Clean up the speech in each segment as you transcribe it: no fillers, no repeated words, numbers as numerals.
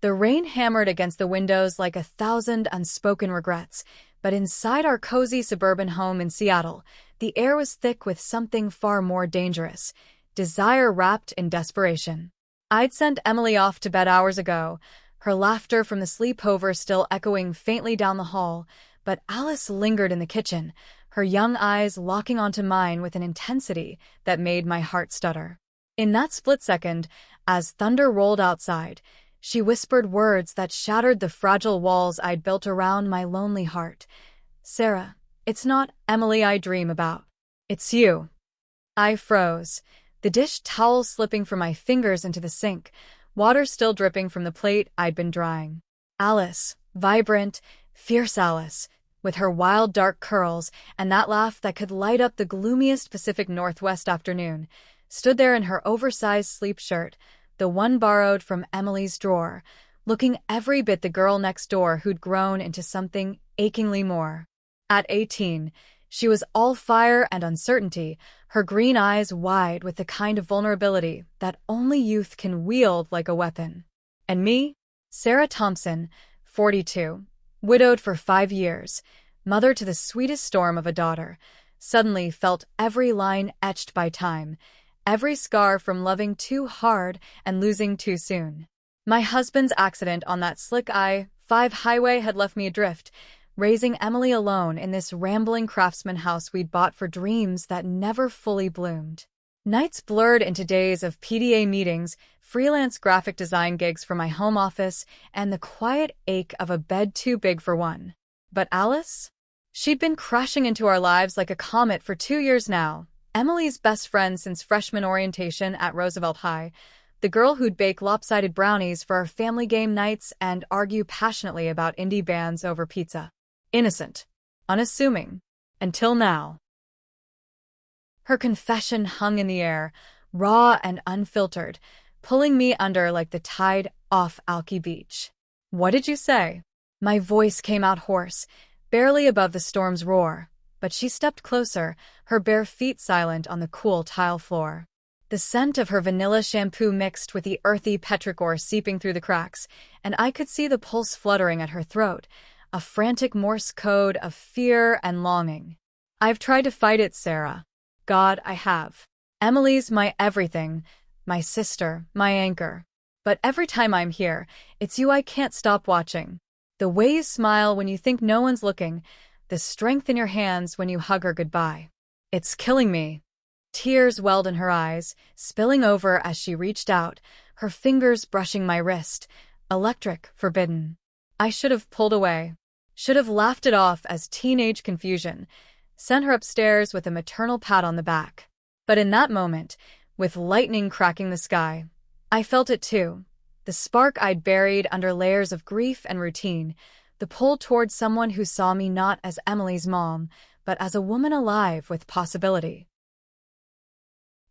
The rain hammered against the windows like 1,000 unspoken regrets, but inside our cozy suburban home in Seattle, the air was thick with something far more dangerous: desire wrapped in desperation. I'd sent Emily off to bed hours ago, her laughter from the sleepover still echoing faintly down the hall, but Alice lingered in the kitchen, her young eyes locking onto mine with an intensity that made my heart stutter. In that split second, as thunder rolled outside, she whispered words that shattered the fragile walls I'd built around my lonely heart. "Sarah, it's not Emily I dream about. It's you." I froze, the dish towel slipping from my fingers into the sink, water still dripping from the plate I'd been drying. Alice, vibrant, fierce Alice, with her wild dark curls and that laugh that could light up the gloomiest Pacific Northwest afternoon, stood there in her oversized sleep shirt, the one borrowed from Emily's drawer, looking every bit the girl next door who'd grown into something achingly more. At 18, she was all fire and uncertainty, her green eyes wide with the kind of vulnerability that only youth can wield like a weapon. And me, Sarah Thompson, 42, widowed for 5 years, mother to the sweetest storm of a daughter, suddenly felt every line etched by time, every scar from loving too hard and losing too soon. My husband's accident on that slick I-5 highway had left me adrift, raising Emily alone in this rambling craftsman house we'd bought for dreams that never fully bloomed. Nights blurred into days of PDA meetings, freelance graphic design gigs for my home office, and the quiet ache of a bed too big for one. But Alice? She'd been crashing into our lives like a comet for 2 years now, Emily's best friend since freshman orientation at Roosevelt High, the girl who'd bake lopsided brownies for our family game nights and argue passionately about indie bands over pizza. Innocent, unassuming, until now. Her confession hung in the air, raw and unfiltered, pulling me under like the tide off Alki Beach. "What did you say?" My voice came out hoarse, barely above the storm's roar, but she stepped closer, her bare feet silent on the cool tile floor. The scent of her vanilla shampoo mixed with the earthy petrichor seeping through the cracks, and I could see the pulse fluttering at her throat, a frantic Morse code of fear and longing. "I've tried to fight it, Sarah. God, I have. Emily's my everything, my sister, my anchor. But every time I'm here, it's you I can't stop watching. The way you smile when you think no one's looking, the strength in your hands when you hug her goodbye. It's killing me." Tears welled in her eyes, spilling over as she reached out, her fingers brushing my wrist, electric, forbidden. I should have pulled away, should have laughed it off as teenage confusion, sent her upstairs with a maternal pat on the back. But in that moment, with lightning cracking the sky, I felt it too, the spark I'd buried under layers of grief and routine, the pull towards someone who saw me not as Emily's mom, but as a woman alive with possibility.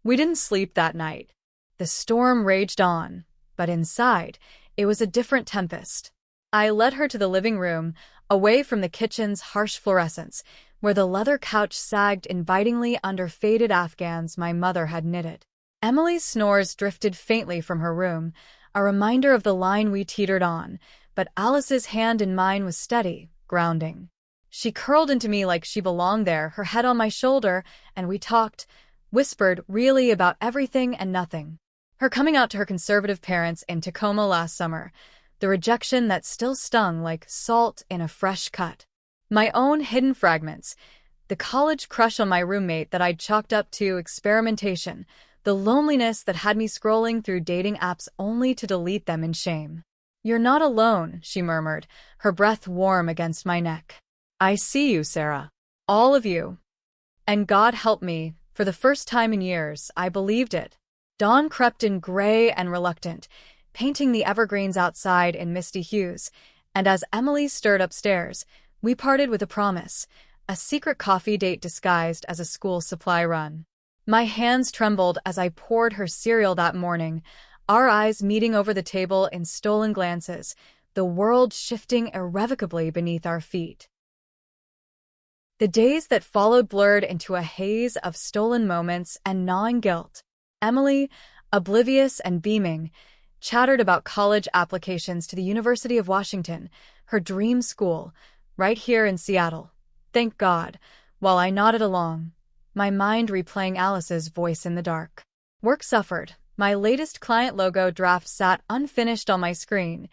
We didn't sleep that night. The storm raged on, but inside, it was a different tempest. I led her to the living room, away from the kitchen's harsh fluorescence, where the leather couch sagged invitingly under faded afghans my mother had knitted. Emily's snores drifted faintly from her room, a reminder of the line we teetered on, but Alice's hand in mine was steady, grounding. She curled into me like she belonged there, her head on my shoulder, and we talked, whispered really about everything and nothing. Her coming out to her conservative parents in Tacoma last summer, the rejection that still stung like salt in a fresh cut. My own hidden fragments, the college crush on my roommate that I'd chalked up to experimentation, the loneliness that had me scrolling through dating apps only to delete them in shame. "You're not alone," she murmured, her breath warm against my neck. "I see you, Sarah. All of you." And God help me, for the first time in years, I believed it. Dawn crept in gray and reluctant, painting the evergreens outside in misty hues, and as Emily stirred upstairs, we parted with a promise, a secret coffee date disguised as a school supply run. My hands trembled as I poured her cereal that morning, our eyes meeting over the table in stolen glances, the world shifting irrevocably beneath our feet. The days that followed blurred into a haze of stolen moments and gnawing guilt. Emily, oblivious and beaming, chattered about college applications to the University of Washington, her dream school, right here in Seattle. Thank God, while I nodded along, my mind replaying Alice's voice in the dark. Work suffered. My latest client logo draft sat unfinished on my screen,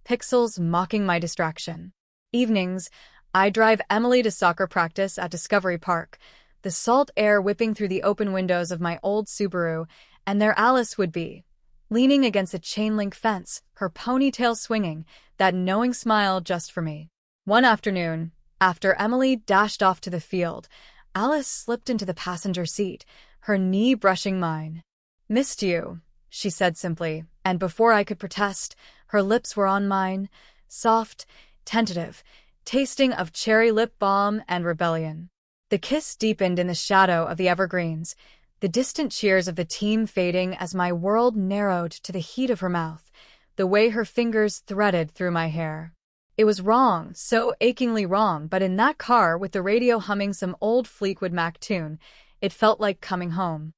pixels mocking my distraction. Evenings, I drive Emily to soccer practice at Discovery Park, the salt air whipping through the open windows of my old Subaru, and there Alice would be, leaning against a chain-link fence, her ponytail swinging, that knowing smile just for me. One afternoon, after Emily dashed off to the field, Alice slipped into the passenger seat, her knee brushing mine. "Missed you," she said simply, and before I could protest, her lips were on mine, soft, tentative, tasting of cherry lip balm and rebellion. The kiss deepened in the shadow of the evergreens, the distant cheers of the team fading as my world narrowed to the heat of her mouth, the way her fingers threaded through my hair. It was wrong, so achingly wrong, but in that car with the radio humming some old Fleetwood Mac tune, it felt like coming home.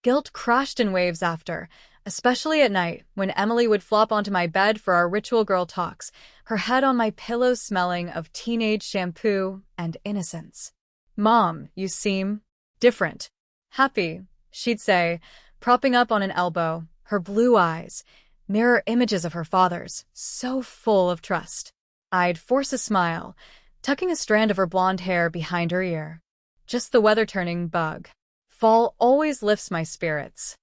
Guilt crashed in waves after, especially at night, when Emily would flop onto my bed for our ritual girl talks, her head on my pillow smelling of teenage shampoo and innocence. "Mom, you seem different." "Happy," she'd say, propping up on an elbow, her blue eyes, mirror images of her father's, so full of trust. I'd force a smile, tucking a strand of her blonde hair behind her ear. Just the weather-turning bug. Fall always lifts my spirits.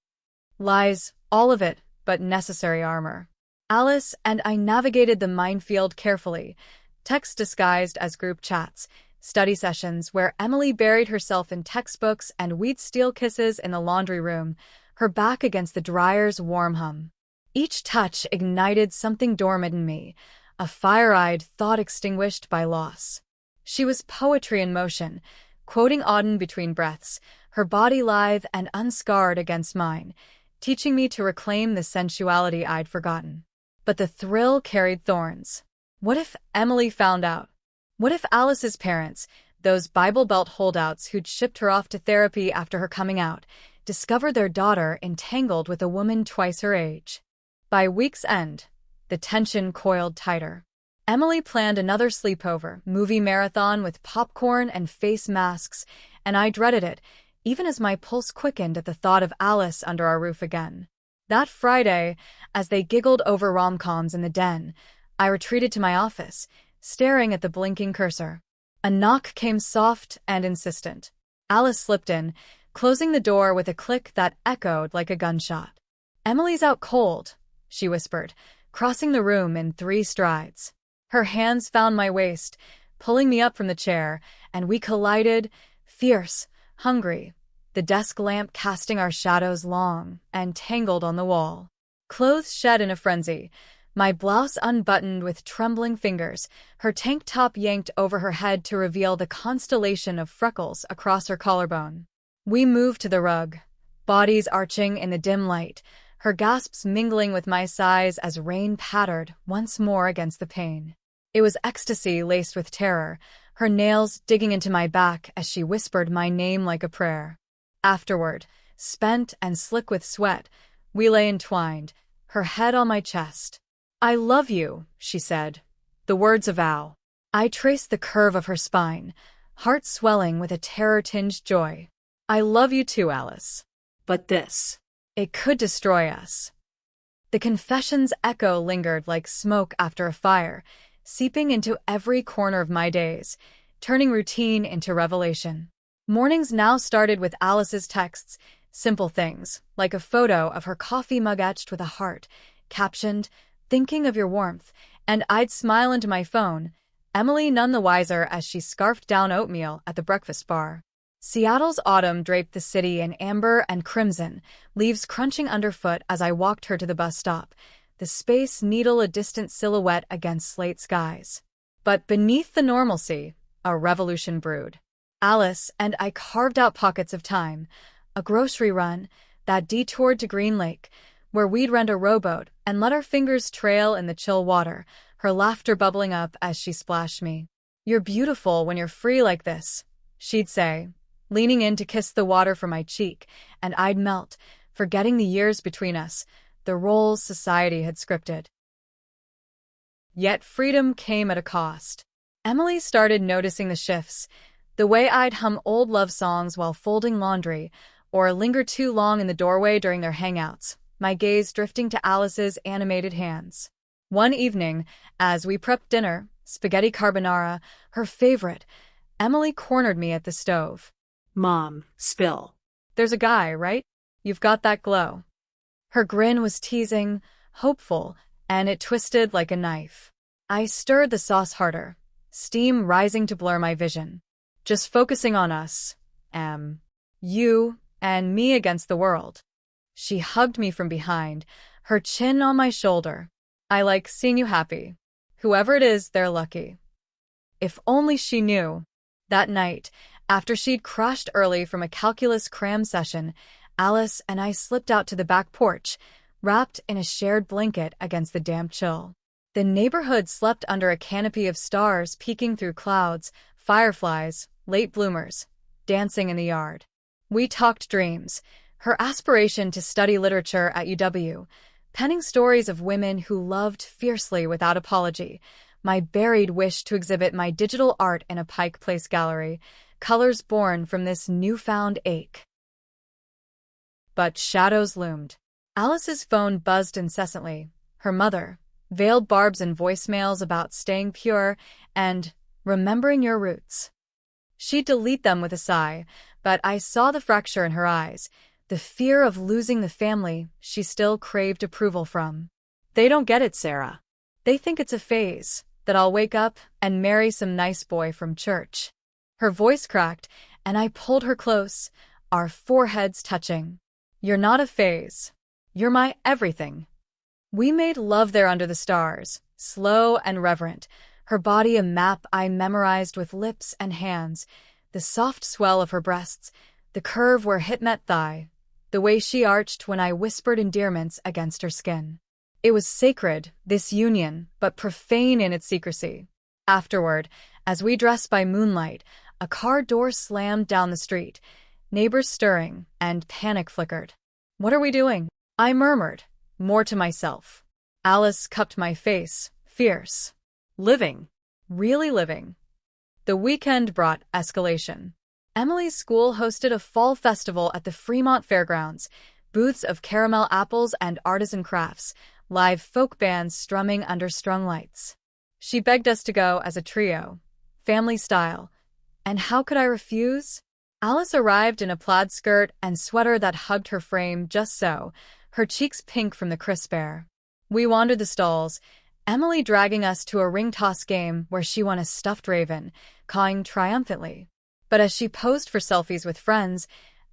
Lies, all of it, but necessary armor. Alice and I navigated the minefield carefully, texts disguised as group chats, study sessions where Emily buried herself in textbooks, and we'd steal kisses in the laundry room, her back against the dryer's warm hum. Each touch ignited something dormant in me, a fire-eyed thought extinguished by loss. She was poetry in motion, quoting Auden between breaths, her body lithe and unscarred against mine, teaching me to reclaim the sensuality I'd forgotten. But the thrill carried thorns. What if Emily found out? What if Alice's parents, those Bible Belt holdouts who'd shipped her off to therapy after her coming out, discovered their daughter entangled with a woman twice her age? By week's end, the tension coiled tighter. Emily planned another sleepover, movie marathon with popcorn and face masks, and I dreaded it, even as my pulse quickened at the thought of Alice under our roof again. That Friday, as they giggled over rom-coms in the den, I retreated to my office, staring at the blinking cursor. A knock came soft and insistent. Alice slipped in, closing the door with a click that echoed like a gunshot. "Emily's out cold," she whispered, crossing the room in 3 strides. Her hands found my waist, pulling me up from the chair, and we collided, fierce, hungry, the desk lamp casting our shadows long and tangled on the wall. Clothes shed in a frenzy, my blouse unbuttoned with trembling fingers, her tank top yanked over her head to reveal the constellation of freckles across her collarbone. We moved to the rug, bodies arching in the dim light, her gasps mingling with my sighs as rain pattered once more against the pane. It was ecstasy laced with terror, her nails digging into my back as she whispered my name like a prayer. Afterward, spent and slick with sweat, we lay entwined, her head on my chest. "I love you," she said, the words a vow. I traced the curve of her spine, heart swelling with a terror-tinged joy. "I love you too, Alice. But this, it could destroy us." The confession's echo lingered like smoke after a fire, seeping into every corner of my days, turning routine into revelation. Mornings now started with Alice's texts, simple things, like a photo of her coffee mug etched with a heart, captioned, "Thinking of your warmth," and I'd smile into my phone, Emily none the wiser as she scarfed down oatmeal at the breakfast bar. Seattle's autumn draped the city in amber and crimson, leaves crunching underfoot as I walked her to the bus stop, the Space Needle a distant silhouette against slate skies. But beneath the normalcy, a revolution brewed. Alice and I carved out pockets of time, a grocery run, that detoured to Green Lake, where we'd rent a rowboat and let our fingers trail in the chill water, her laughter bubbling up as she splashed me. "You're beautiful when you're free like this," she'd say, leaning in to kiss the water from my cheek, and I'd melt, forgetting the years between us, the roles society had scripted. Yet freedom came at a cost. Emily started noticing the shifts, the way I'd hum old love songs while folding laundry, or linger too long in the doorway during their hangouts, my gaze drifting to Alice's animated hands. One evening, as we prepped dinner, spaghetti carbonara, her favorite, Emily cornered me at the stove. Mom, spill. There's a guy, right? You've got that glow. Her grin was teasing, hopeful, and it twisted like a knife. I stirred the sauce harder, steam rising to blur my vision. Just focusing on us, you and me against the world. She hugged me from behind, her chin on my shoulder. I like seeing you happy. Whoever it is, they're lucky. If only she knew. That night, after she'd crashed early from a calculus cram session, Alice and I slipped out to the back porch, wrapped in a shared blanket against the damp chill. The neighborhood slept under a canopy of stars peeking through clouds, fireflies, late bloomers, dancing in the yard. We talked dreams, her aspiration to study literature at UW, penning stories of women who loved fiercely without apology, my buried wish to exhibit my digital art in a Pike Place gallery, colors born from this newfound ache. But shadows loomed. Alice's phone buzzed incessantly. Her mother, veiled barbs and voicemails about staying pure and remembering your roots. She'd delete them with a sigh, but I saw the fracture in her eyes, the fear of losing the family she still craved approval from. They don't get it, Sarah. They think it's a phase, that I'll wake up and marry some nice boy from church. Her voice cracked, and I pulled her close, our foreheads touching. You're not a phase. You're my everything. We made love there under the stars, slow and reverent, her body a map I memorized with lips and hands, the soft swell of her breasts, the curve where hip met thigh, the way she arched when I whispered endearments against her skin. It was sacred, this union, but profane in its secrecy. Afterward, as we dressed by moonlight, a car door slammed down the street, neighbors stirring, and panic flickered. What are we doing? I murmured, more to myself. Alice cupped my face, fierce. Living. Really living. The weekend brought escalation. Emily's school hosted a fall festival at the Fremont Fairgrounds, booths of caramel apples and artisan crafts, live folk bands strumming under strung lights. She begged us to go as a trio, family style. And how could I refuse? Alice arrived in a plaid skirt and sweater that hugged her frame just so, her cheeks pink from the crisp air. We wandered the stalls, Emily dragging us to a ring toss game where she won a stuffed raven, cawing triumphantly. But as she posed for selfies with friends,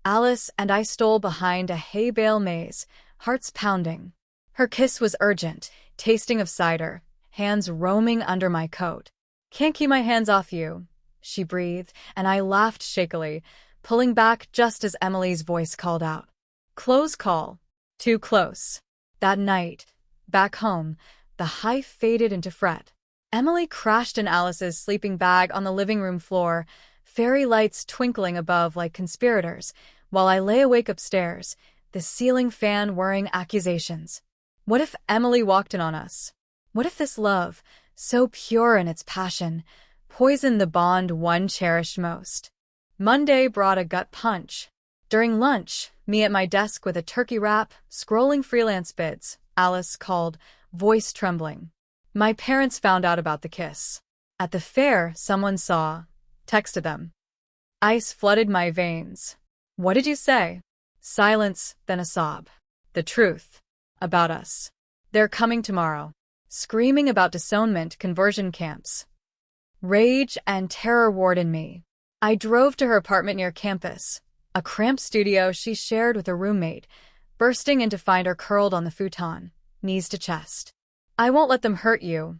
Alice and I stole behind a hay bale maze, hearts pounding. Her kiss was urgent, tasting of cider, hands roaming under my coat. Can't keep my hands off you, she breathed, and I laughed shakily, pulling back just as Emily's voice called out. Close call. Too close. That night, back home, the high faded into fret. Emily crashed in Alice's sleeping bag on the living room floor, fairy lights twinkling above like conspirators, while I lay awake upstairs, the ceiling fan whirring accusations. What if Emily walked in on us? What if this love, so pure in its passion, poisoned the bond one cherished most? Monday brought a gut punch. During lunch, me at my desk with a turkey wrap, scrolling freelance bids, Alice called, voice trembling. My parents found out about the kiss. At the fair, someone saw, texted them. Ice flooded my veins. What did you say? Silence, then a sob. The truth. About us. They're coming tomorrow. Screaming about disownment conversion camps. Rage and terror warred in me. I drove to her apartment near campus, a cramped studio she shared with a roommate, bursting in to find her curled on the futon, knees to chest. I won't let them hurt you,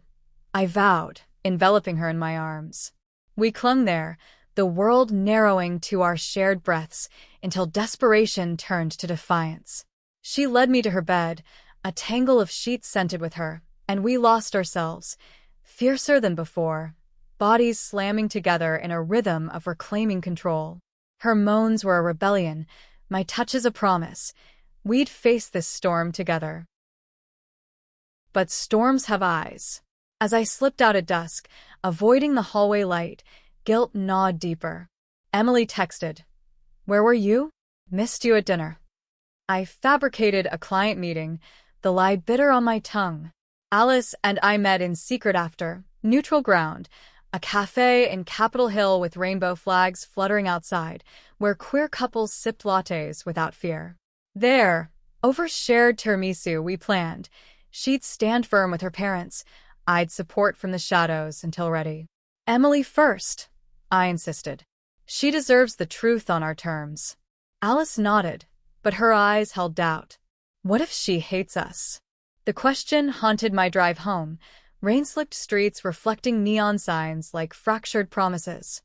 I vowed, enveloping her in my arms. We clung there, the world narrowing to our shared breaths, until desperation turned to defiance. She led me to her bed, a tangle of sheets scented with her, and we lost ourselves, fiercer than before, bodies slamming together in a rhythm of reclaiming control. Her moans were a rebellion, my touches a promise. We'd face this storm together. but storms have eyes. As I slipped out at dusk, avoiding the hallway light, guilt gnawed deeper. Emily texted, "Where were you? Missed you at dinner." I fabricated a client meeting, the lie bitter on my tongue. Alice and I met in secret after neutral ground, a cafe in Capitol Hill with rainbow flags fluttering outside, where queer couples sipped lattes without fear. There, over shared tiramisu, we planned. She'd stand firm with her parents. I'd support from the shadows until ready. "Emily first," I insisted. "She deserves the truth on our terms." Alice nodded, but her eyes held doubt. What if she hates us? The question haunted my drive home, rain-slicked streets reflecting neon signs like fractured promises.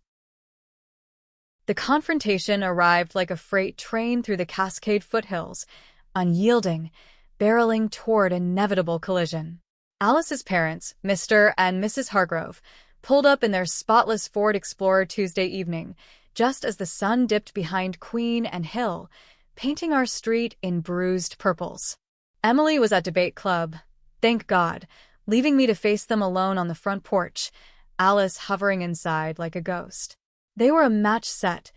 The confrontation arrived like a freight train through the Cascade foothills, unyielding, barreling toward inevitable collision. Alice's parents, Mr. and Mrs. Hargrove, pulled up in their spotless Ford Explorer Tuesday evening, just as the sun dipped behind Queen and Hill, painting our street in bruised purples. Emily was at debate club, thank God, leaving me to face them alone on the front porch, Alice hovering inside like a ghost. They were a match set,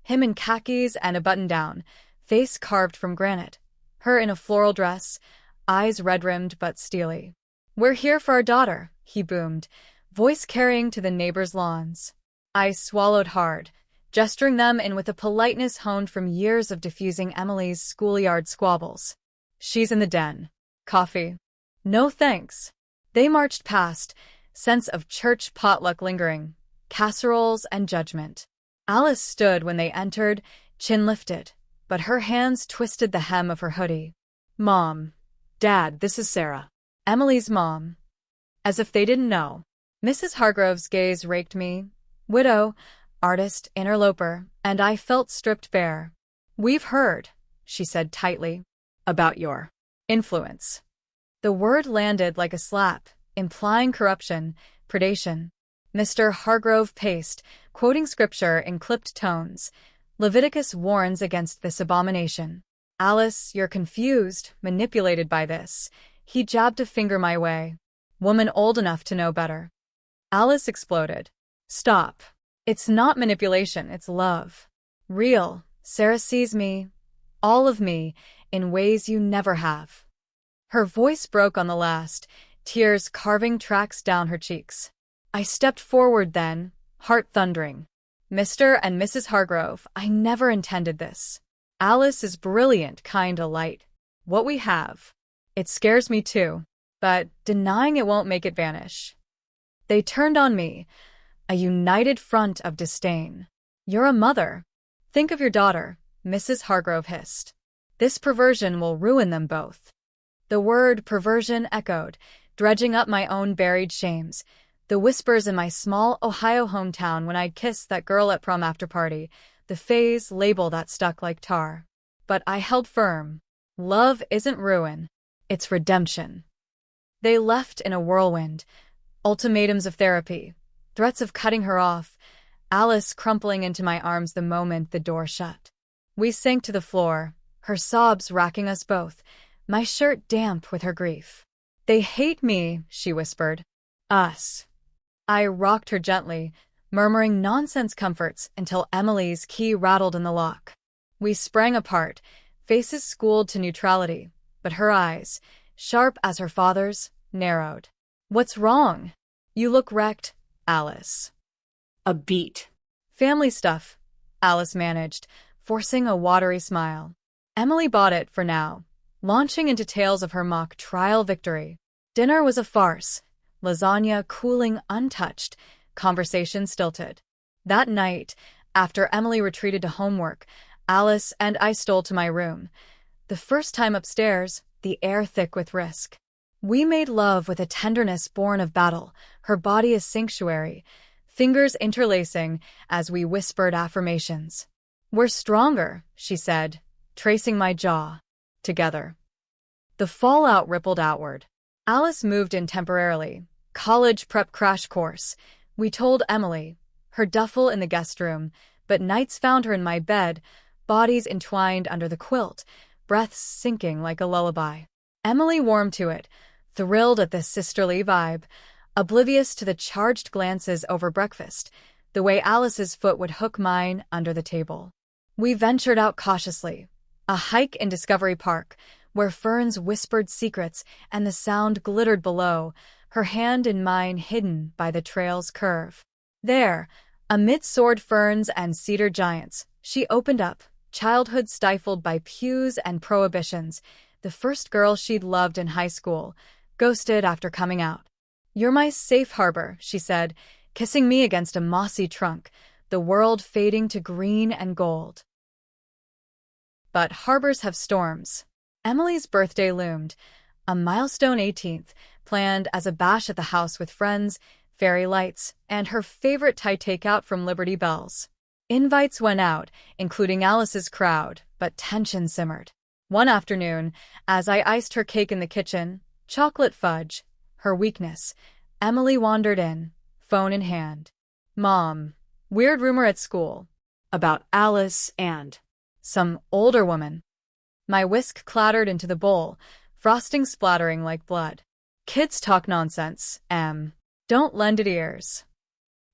him in khakis and a button-down, face carved from granite, her in a floral dress, eyes red-rimmed but steely. "We're here for our daughter," he boomed, voice carrying to the neighbors' lawns. I swallowed hard, gesturing them in with a politeness honed from years of diffusing Emily's schoolyard squabbles. "She's in the den. Coffee?" "No thanks." They marched past, sense of church potluck lingering, casseroles and judgment. Alice stood when they entered, chin lifted, but her hands twisted the hem of her hoodie. "Mom, Dad, this is Sarah." Emily's mom. As if they didn't know. Mrs. Hargrove's gaze raked me. Widow, artist, interloper, and I felt stripped bare. "We've heard," she said tightly, "about your influence." The word landed like a slap, implying corruption, predation. Mr. Hargrove paced, quoting scripture in clipped tones. Leviticus warns against this abomination. "Alice, you're confused, manipulated by this." He jabbed a finger my way. "Woman old enough to know better." Alice exploded. "Stop. It's not manipulation, it's love. Real. Sarah sees me, all of me, in ways you never have." Her voice broke on the last, tears carving tracks down her cheeks. I stepped forward then, heart thundering. "Mr. and Mrs. Hargrove, I never intended this. Alice is brilliant, kinda light. What we have. It scares me too, but denying it won't make it vanish." They turned on me, a united front of disdain. "You're a mother. Think of your daughter," Mrs. Hargrove hissed. "This perversion will ruin them both." The word perversion echoed, dredging up my own buried shames, the whispers in my small Ohio hometown when I'd kissed that girl at prom after party, the phase label that stuck like tar. But I held firm. Love isn't ruin. It's redemption. They left in a whirlwind. Ultimatums of therapy, threats of cutting her off, Alice crumpling into my arms the moment the door shut. We sank to the floor, her sobs racking us both, my shirt damp with her grief. "They hate me," she whispered. "Us." I rocked her gently, murmuring nonsense comforts until Emily's key rattled in the lock. We sprang apart, faces schooled to neutrality, but her eyes, sharp as her father's, narrowed. "What's wrong? You look wrecked, Alice." A beat. "Family stuff," Alice managed, forcing a watery smile. Emily bought it for now, launching into tales of her mock trial victory. Dinner was a farce, lasagna cooling untouched, conversation stilted. That night, after Emily retreated to homework, Alice and I stole to my room. The first time upstairs, the air thick with risk. We made love with a tenderness born of battle, her body a sanctuary, fingers interlacing as we whispered affirmations. "We're stronger," she said, tracing my jaw. "Together." The fallout rippled outward. Alice moved in temporarily. College prep crash course. We told Emily, her duffel in the guest room, but nights found her in my bed, bodies entwined under the quilt, breaths sinking like a lullaby. Emily warmed to it, thrilled at this sisterly vibe, oblivious to the charged glances over breakfast, the way Alice's foot would hook mine under the table. We ventured out cautiously, a hike in Discovery Park, where ferns whispered secrets and the sound glittered below, her hand in mine hidden by the trail's curve. There, amid sword ferns and cedar giants, she opened up, childhood stifled by pews and prohibitions, the first girl she'd loved in high school, ghosted after coming out. "You're my safe harbor," she said, kissing me against a mossy trunk, the world fading to green and gold. But harbors have storms. Emily's birthday loomed, a milestone 18th, planned as a bash at the house with friends, fairy lights, and her favorite Thai takeout from Liberty Bells. Invites went out, including Alice's crowd, but tension simmered. One afternoon, as I iced her cake in the kitchen, chocolate fudge, her weakness, Emily wandered in, phone in hand. "Mom, weird rumor at school." About Alice and "Some older woman." My whisk clattered into the bowl, frosting splattering like blood. "Kids talk nonsense, Em. Don't lend it ears."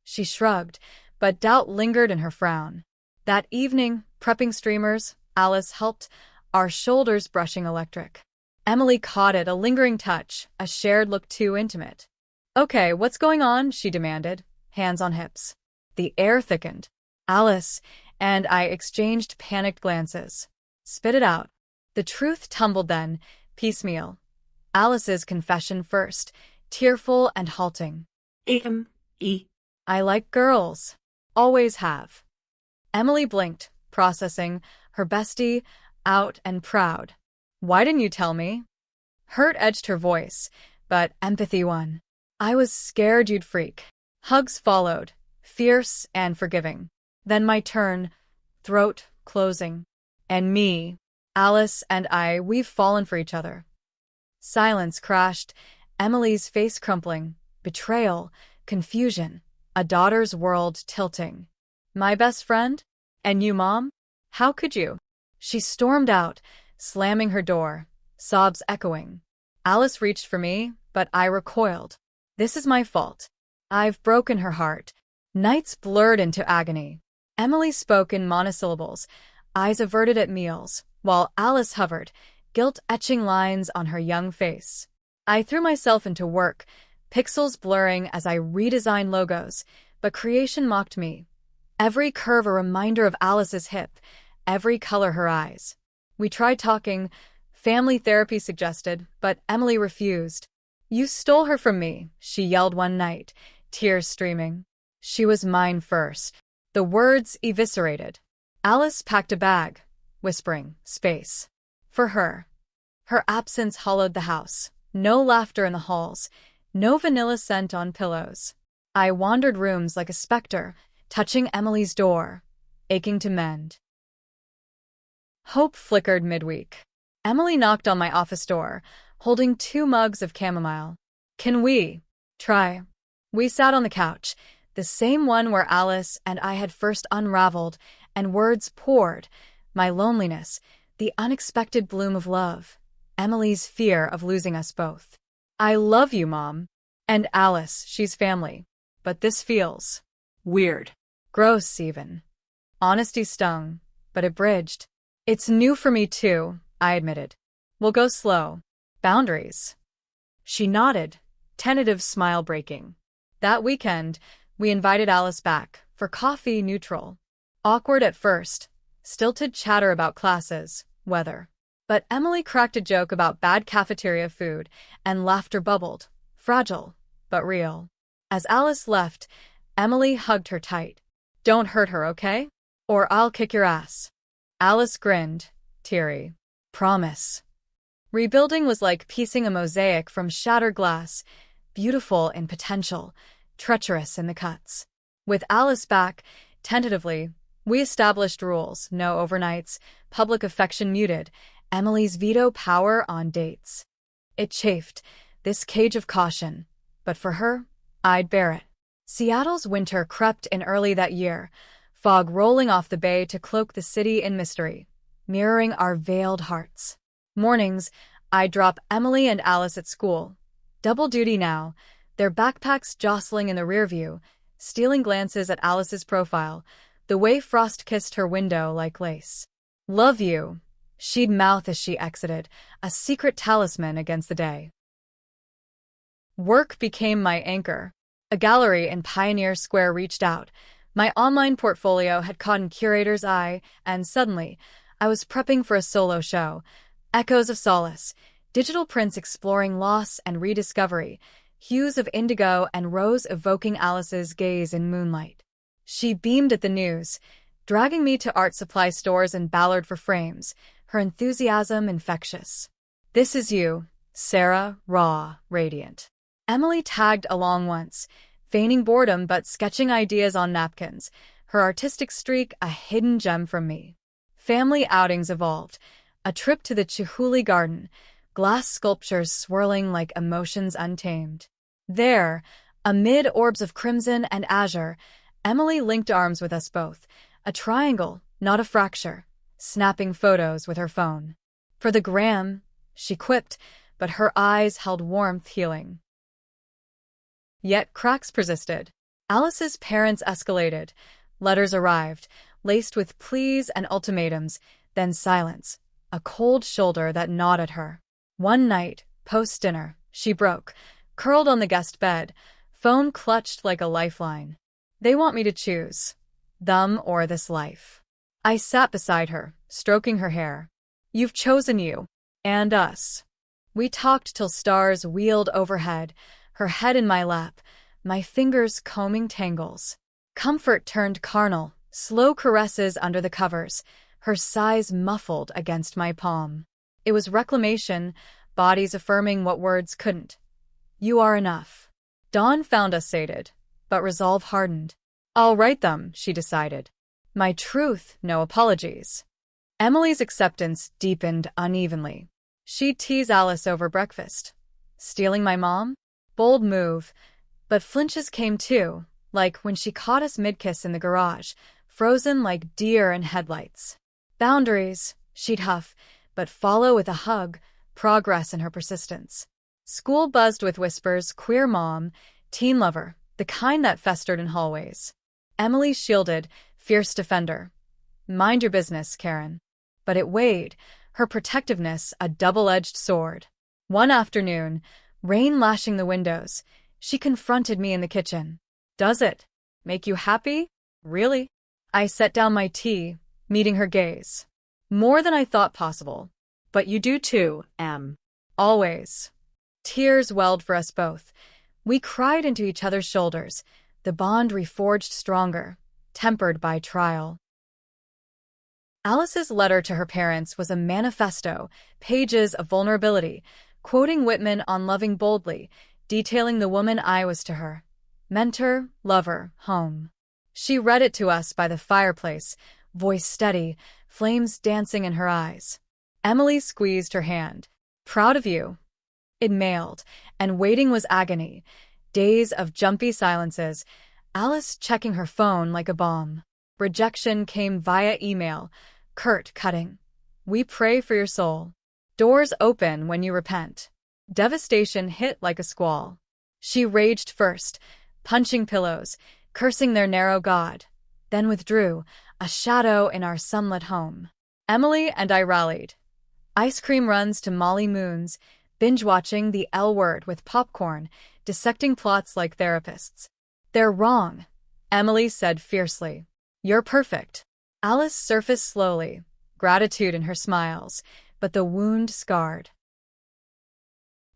She shrugged, but doubt lingered in her frown. That evening, prepping streamers, Alice helped, our shoulders brushing electric. Emily caught it, a lingering touch, a shared look too intimate. "Okay, what's going on?" she demanded, hands on hips. The air thickened. Alice and I exchanged panicked glances. "Spit it out." The truth tumbled then, piecemeal. Alice's confession first, tearful and halting. A.M.E. "I like girls. Always have." Emily blinked, processing, her bestie, out and proud. "Why didn't you tell me?" Hurt edged her voice, but empathy won. "I was scared you'd freak." Hugs followed, fierce and forgiving. Then my turn, throat closing. "And me, Alice and I, we've fallen for each other." Silence crashed, Emily's face crumpling, betrayal, confusion, a daughter's world tilting. "My best friend? And you, Mom? How could you?" She stormed out, slamming her door, sobs echoing. Alice reached for me, but I recoiled. "This is my fault. I've broken her heart." Nights blurred into agony. Emily spoke in monosyllables, eyes averted at meals, while Alice hovered, guilt etching lines on her young face. I threw myself into work, pixels blurring as I redesigned logos, but creation mocked me. Every curve a reminder of Alice's hip, every color her eyes. We tried talking, family therapy suggested, but Emily refused. "You stole her from me," she yelled one night, tears streaming. "She was mine first." The words eviscerated. Alice packed a bag, whispering, "Space." For her. Her absence hollowed the house. No laughter in the halls. No vanilla scent on pillows. I wandered rooms like a specter, touching Emily's door, aching to mend. Hope flickered midweek. Emily knocked on my office door, holding 2 mugs of chamomile. "Can we try?" We sat on the couch, the same one where Alice and I had first unraveled, and words poured. My loneliness, the unexpected bloom of love, Emily's fear of losing us both. "I love you, Mom. And Alice, she's family. But this feels weird. Gross, even." Honesty stung, but it bridged. "It's new for me, too," I admitted. "We'll go slow. Boundaries." She nodded, tentative smile breaking. That weekend, we invited Alice back, for coffee neutral. Awkward at first, stilted chatter about classes, weather. But Emily cracked a joke about bad cafeteria food, and laughter bubbled, fragile, but real. As Alice left, Emily hugged her tight. "Don't hurt her, okay? Or I'll kick your ass." Alice grinned, teary. "Promise." Rebuilding was like piecing a mosaic from shattered glass, beautiful in potential, treacherous in the cuts. With Alice back, tentatively, we established rules: no overnights, public affection muted, Emily's veto power on dates. It chafed, this cage of caution, but for her, I'd bear it. Seattle's winter crept in early that year, fog rolling off the bay to cloak the city in mystery, mirroring our veiled hearts. Mornings, I'd drop Emily and Alice at school, Double duty now, their backpacks jostling in the rear view, stealing glances at Alice's profile, the way Frost kissed her window like lace. "Love you," she'd mouth as she exited, a secret talisman against the day. Work became my anchor. A gallery in Pioneer Square reached out. My online portfolio had caught a curator's eye, and suddenly, I was prepping for a solo show. Echoes of solace, digital prints exploring loss and rediscovery, hues of indigo and rose evoking Alice's gaze in moonlight. She beamed at the news, dragging me to art supply stores in Ballard for frames, her enthusiasm infectious. "This is you, Sarah, raw, radiant." Emily tagged along once, feigning boredom but sketching ideas on napkins, her artistic streak a hidden gem from me. Family outings evolved, a trip to the Chihuly Garden, glass sculptures swirling like emotions untamed. There, amid orbs of crimson and azure, Emily linked arms with us both, a triangle, not a fracture, snapping photos with her phone. "For the gram," she quipped, but her eyes held warmth healing. Yet cracks persisted. Alice's parents escalated. Letters arrived, laced with pleas and ultimatums, then silence, a cold shoulder that gnawed at her. One night, post-dinner, she broke, curled on the guest bed, phone clutched like a lifeline. "They want me to choose. Them or this life." I sat beside her, stroking her hair. "You've chosen you. And us." We talked till stars wheeled overhead, her head in my lap, my fingers combing tangles. Comfort turned carnal, slow caresses under the covers, her sighs muffled against my palm. It was reclamation, bodies affirming what words couldn't. "You are enough." Dawn found us sated, but resolve hardened. "I'll write them," she decided. My truth, no apologies. Emily's acceptance deepened unevenly. She'd tease Alice over breakfast. Stealing my mom? Bold move. But flinches came too, like when she caught us mid-kiss in the garage, frozen like deer in headlights. Boundaries, she'd huff, but follow with a hug, progress in her persistence. School buzzed with whispers, queer mom, teen lover, the kind that festered in hallways. Emily shielded, fierce defender. "Mind your business, Karen." But it weighed, her protectiveness a double-edged sword. One afternoon, rain lashing the windows, she confronted me in the kitchen. "Does it make you happy? Really?" I set down my tea, meeting her gaze. "More than I thought possible." But you do too, Em. "Always." Tears welled for us both. We cried into each other's shoulders, the bond reforged stronger, tempered by trial. Alice's letter to her parents was a manifesto, pages of vulnerability, quoting Whitman on loving boldly, detailing the woman I was to her. Mentor, lover, home. She read it to us by the fireplace, voice steady, flames dancing in her eyes. Emily squeezed her hand. "Proud of you." It mailed, and waiting was agony. Days of jumpy silences, Alice checking her phone like a bomb. Rejection came via email, curt, cutting. "We pray for your soul. Doors open when you repent." Devastation hit like a squall. She raged first, punching pillows, cursing their narrow God, then withdrew, a shadow in our sunlit home. Emily and I rallied. Ice cream runs to Molly Moon's, binge-watching The L Word with popcorn, dissecting plots like therapists. "They're wrong," Emily said fiercely. "You're perfect." Alice surfaced slowly, gratitude in her smiles, but the wound scarred.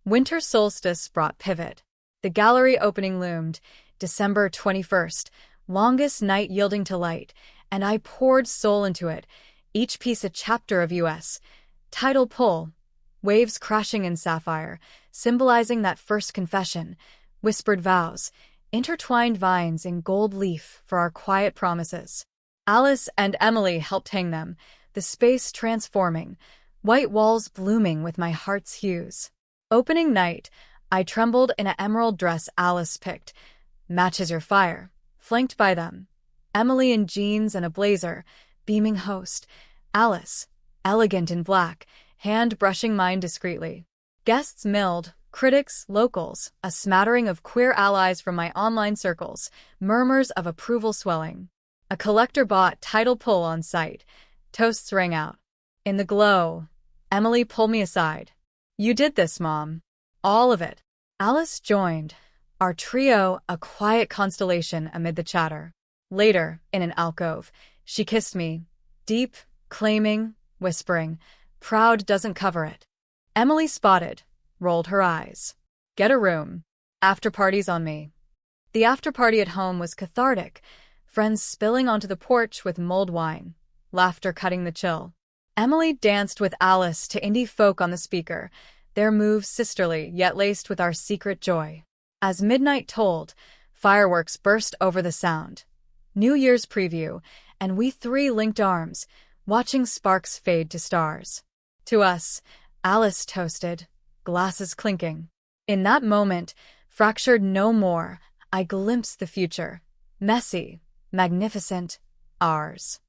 Winter solstice brought pivot. The gallery opening loomed, December 21st, longest night yielding to light, and I poured soul into it, each piece a chapter of U.S. Tidal pull, waves crashing in sapphire, symbolizing that first confession, whispered vows, intertwined vines in gold leaf for our quiet promises. Alice and Emily helped hang them, the space transforming, white walls blooming with my heart's hues. Opening night, I trembled in an emerald dress Alice picked, matches your fire, flanked by them. Emily in jeans and a blazer, beaming host. Alice, elegant in black, hand brushing mine discreetly. Guests milled, Critics, locals, a smattering of queer allies from my online circles, murmurs of approval swelling. A collector-bought title pull on site. Toasts rang out. In the glow, Emily pulled me aside. "You did this, Mom. All of it." Alice joined, our trio a quiet constellation amid the chatter. Later, in an alcove, she kissed me, deep, claiming, whispering, "Proud doesn't cover it." Emily spotted, rolled her eyes. "Get a room. After parties on me." The after party at home was cathartic, friends spilling onto the porch with mulled wine, laughter cutting the chill. Emily danced with Alice to indie folk on the speaker, their moves sisterly yet laced with our secret joy. As midnight tolled, fireworks burst over the sound. New Year's preview, and we three linked arms, watching sparks fade to stars. To us, Alice toasted, glasses clinking. In that moment, fractured no more, I glimpsed the future. Messy, magnificent, ours.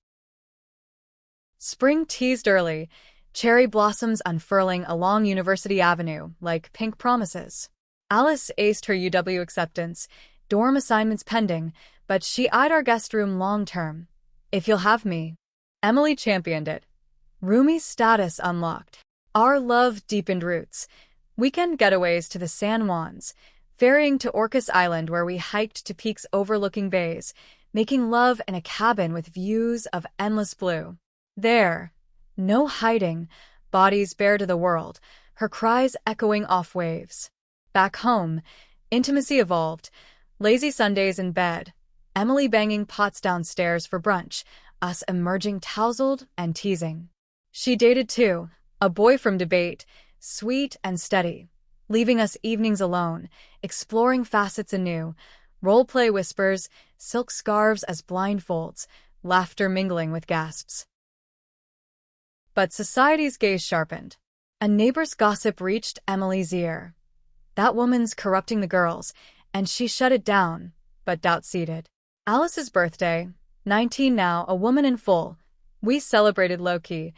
Spring teased early, cherry blossoms unfurling along University Avenue like pink promises. Alice aced her UW acceptance, dorm assignments pending, but she eyed our guest room long-term. "If you'll have me." Emily championed it. Roomie status unlocked. Our love deepened roots. Weekend getaways to the San Juans, ferrying to Orcas Island where we hiked to peaks overlooking bays, making love in a cabin with views of endless blue. There, no hiding, bodies bare to the world, her cries echoing off waves. Back home, intimacy evolved, lazy Sundays in bed, Emily banging pots downstairs for brunch, us emerging tousled and teasing. She dated too, a boy from debate, sweet and steady, leaving us evenings alone, exploring facets anew, role-play whispers, silk scarves as blindfolds, laughter mingling with gasps. But society's gaze sharpened. A neighbor's gossip reached Emily's ear. That woman's corrupting the girls, and she shut it down, but doubt seated. Alice's birthday, 19 now, a woman in full. We celebrated low-key.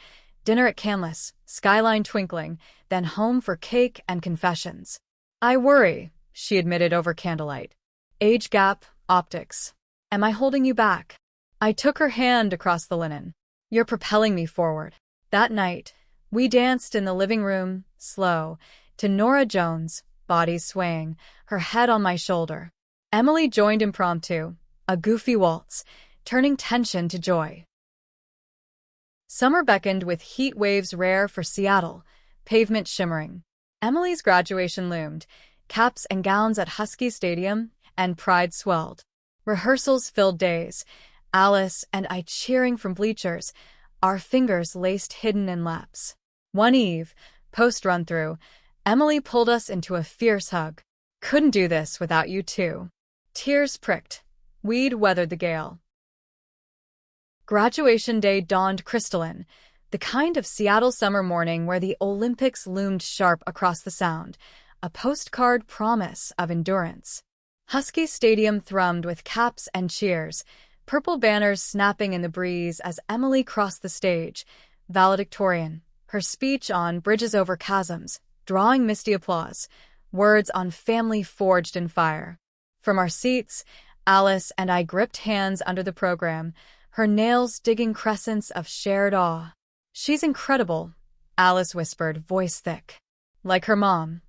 Dinner at Canlis, skyline twinkling, then home for cake and confessions. "I worry," she admitted over candlelight. "Age gap, optics. Am I holding you back?" I took her hand across the linen. "You're propelling me forward." That night, we danced in the living room, slow, to Norah Jones, bodies swaying, her head on my shoulder. Emily joined impromptu, a goofy waltz, turning tension to joy. Summer beckoned with heat waves rare for Seattle, pavement shimmering. Emily's graduation loomed, caps and gowns at Husky Stadium, and pride swelled. Rehearsals filled days, Alice and I cheering from bleachers, our fingers laced hidden in laps. One eve, post-run-through, Emily pulled us into a fierce hug. "Couldn't do this without you too." Tears pricked. We'd weathered the gale. Graduation day dawned crystalline, the kind of Seattle summer morning where the Olympics loomed sharp across the sound, a postcard promise of endurance. Husky Stadium thrummed with caps and cheers, purple banners snapping in the breeze as Emily crossed the stage, valedictorian, her speech on bridges over chasms, drawing misty applause, words on family forged in fire. From our seats, Alice and I gripped hands under the program, her nails digging crescents of shared awe. "She's incredible," Alice whispered, voice thick. "Like her mom."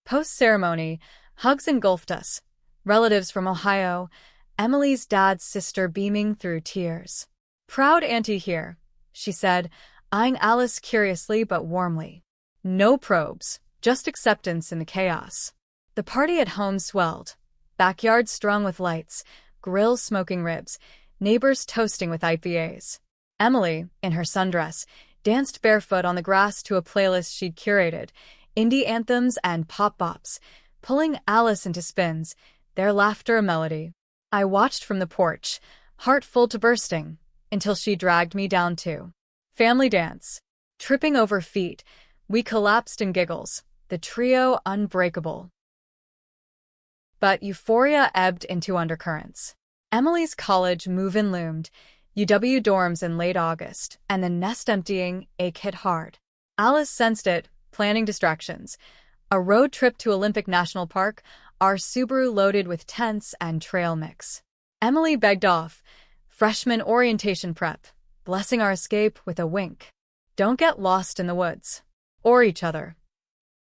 Post-ceremony, hugs engulfed us, relatives from Ohio, Emily's dad's sister beaming through tears. "Proud auntie here," she said, eyeing Alice curiously but warmly. No probes, just acceptance in the chaos. The party at home swelled, backyard strung with lights, grill smoking ribs, neighbors toasting with IPAs. Emily, in her sundress, danced barefoot on the grass to a playlist she'd curated, indie anthems and pop bops, pulling Alice into spins, their laughter a melody. I watched from the porch, heart full to bursting, until she dragged me down too. Family dance. Tripping over feet, we collapsed in giggles, the trio unbreakable. But euphoria ebbed into undercurrents. Emily's college move-in loomed, UW dorms in late August, and the nest-emptying ache hit hard. Alice sensed it, planning distractions. A road trip to Olympic National Park, our Subaru loaded with tents and trail mix. Emily begged off. Freshman orientation prep, blessing our escape with a wink. Don't get lost in the woods. Or each other.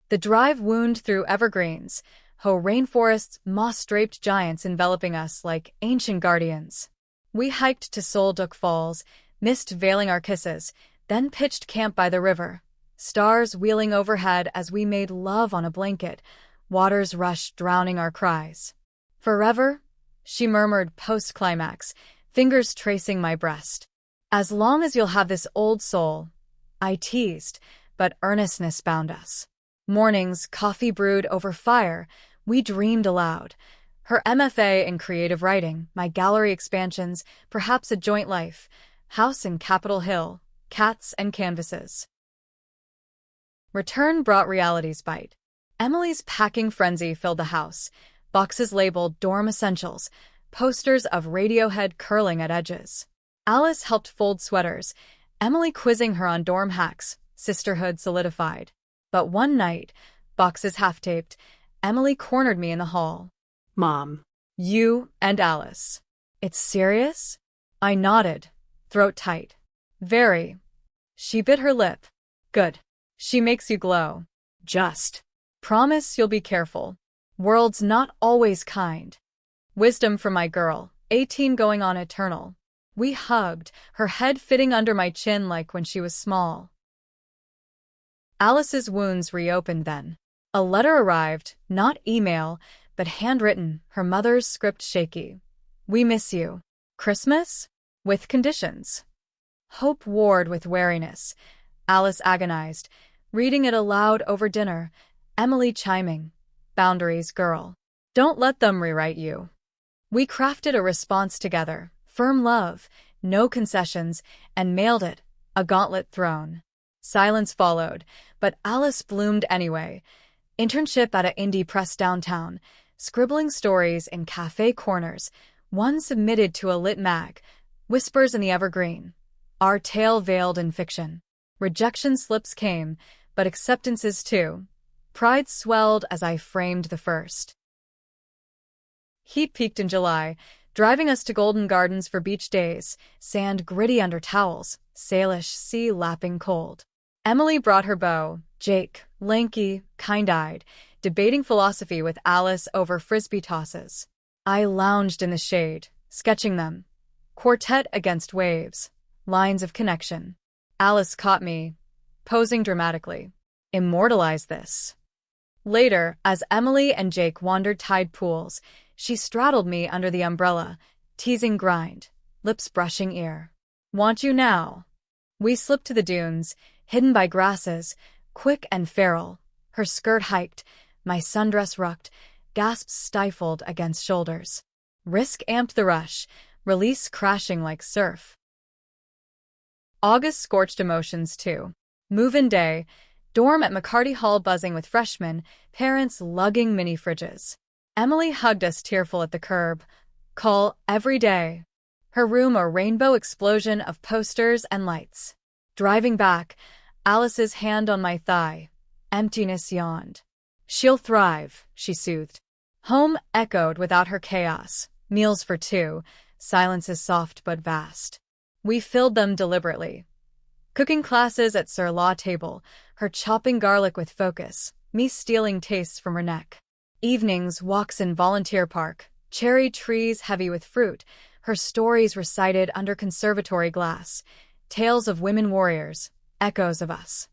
The drive wound through evergreens, rainforests, moss-draped giants enveloping us like ancient guardians. We hiked to Solduc Falls, mist veiling our kisses, then pitched camp by the river. Stars wheeling overhead as we made love on a blanket, waters rushed drowning our cries. Forever? She murmured post-climax, fingers tracing my breast. As long as you'll have this old soul, I teased, but earnestness bound us. Mornings, coffee brewed over fire, we dreamed aloud. Her MFA in creative writing, my gallery expansions, perhaps a joint life, house in Capitol Hill, cats and canvases. Return brought reality's bite. Emily's packing frenzy filled the house, boxes labeled dorm essentials, posters of Radiohead curling at edges. Alice helped fold sweaters, Emily quizzing her on dorm hacks, sisterhood solidified. But one night, boxes half-taped, Emily cornered me in the hall. Mom. You and Alice. It's serious? I nodded, throat tight. Very. She bit her lip. Good. She makes you glow. Just. Promise you'll be careful. World's not always kind. Wisdom from my girl, 18 going on eternal. We hugged, her head fitting under my chin like when she was small. Alice's wounds reopened then. A letter arrived, not email, but handwritten, her mother's script shaky. We miss you. Christmas? With conditions. Hope warred with wariness. Alice agonized, reading it aloud over dinner, Emily chiming. Boundaries, girl. Don't let them rewrite you. We crafted a response together, firm love, no concessions, and mailed it, a gauntlet thrown. Silence followed, but Alice bloomed anyway. Internship at an indie press downtown, scribbling stories in cafe corners, one submitted to a lit mag, whispers in the evergreen. Our tale veiled in fiction. Rejection slips came, but acceptances too. Pride swelled as I framed the first. Heat peaked in July, driving us to Golden Gardens for beach days, sand gritty under towels, Salish sea lapping cold. Emily brought her beau, Jake, lanky, kind-eyed, debating philosophy with Alice over frisbee tosses. I lounged in the shade, sketching them. Quartet against waves, lines of connection. Alice caught me, posing dramatically. Immortalize this. Later, as Emily and Jake wandered tide pools, she straddled me under the umbrella, teasing grind, lips brushing ear. Want you now? We slipped to the dunes, hidden by grasses, quick and feral. Her skirt hiked, my sundress rucked, gasps stifled against shoulders. Risk amped the rush, release crashing like surf. August scorched emotions too. Move-in day, dorm at McCarty Hall buzzing with freshmen, parents lugging mini fridges. Emily hugged us tearful at the curb. Call every day. Her room a rainbow explosion of posters and lights. Driving back, Alice's hand on my thigh. Emptiness yawned. She'll thrive, she soothed. Home echoed without her chaos. Meals for two, silences soft but vast. We filled them deliberately. Cooking classes at Sir Law table, her chopping garlic with focus, me stealing tastes from her neck. Evenings, walks in volunteer park, cherry trees heavy with fruit, her stories recited under conservatory glass, tales of women warriors, echoes of us.